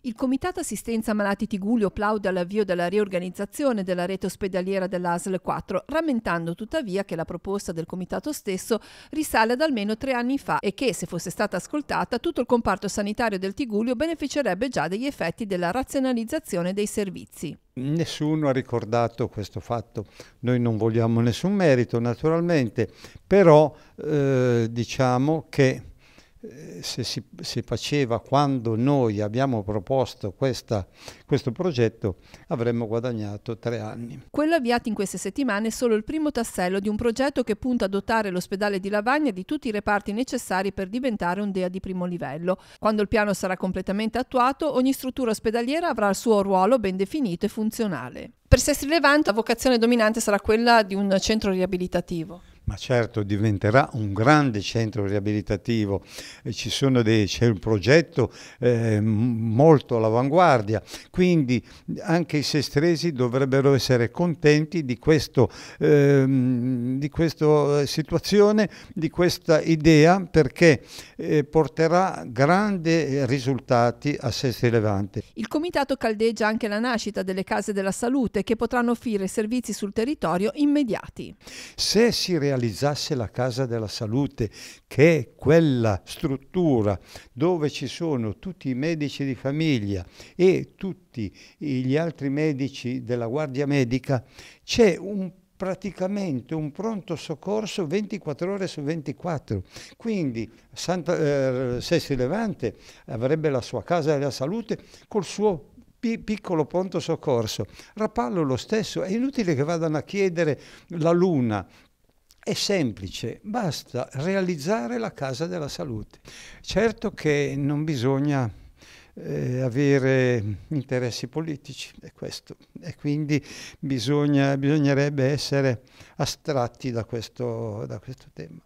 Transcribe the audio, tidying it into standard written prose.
Il Comitato Assistenza Malati Tigullio plaude all'avvio della riorganizzazione della rete ospedaliera dell'ASL 4, rammentando tuttavia che la proposta del comitato stesso risale ad almeno 3 anni fa e che, se fosse stata ascoltata, tutto il comparto sanitario del Tigullio beneficerebbe già degli effetti della razionalizzazione dei servizi. Nessuno ha ricordato questo fatto, noi non vogliamo nessun merito naturalmente, però diciamo che se si faceva quando noi abbiamo proposto questo progetto avremmo guadagnato 3 anni. Quello avviato in queste settimane è solo il primo tassello di un progetto che punta a dotare l'ospedale di Lavagna di tutti i reparti necessari per diventare un DEA di primo livello. Quando il piano sarà completamente attuato, ogni struttura ospedaliera avrà il suo ruolo ben definito e funzionale. Per Sestri Levante la vocazione dominante sarà quella di un centro riabilitativo. Ma certo diventerà un grande centro riabilitativo, c'è un progetto molto all'avanguardia, quindi anche i sestresi dovrebbero essere contenti di questa situazione, di questa idea, perché porterà grandi risultati a Sestri Levante. Il comitato caldeggia anche la nascita delle case della salute che potranno offrire servizi sul territorio immediati. Se si realizzasse la Casa della Salute, che è quella struttura dove ci sono tutti i medici di famiglia e tutti gli altri medici della Guardia Medica, c'è praticamente un pronto soccorso 24 ore su 24. Quindi Sestri Levante avrebbe la sua Casa della Salute col suo piccolo pronto soccorso. Rapallo lo stesso, è inutile che vadano a chiedere la luna. È semplice, basta realizzare la Casa della Salute. Certo che non bisogna avere interessi politici, è questo, e quindi bisognerebbe essere astratti da questo tema.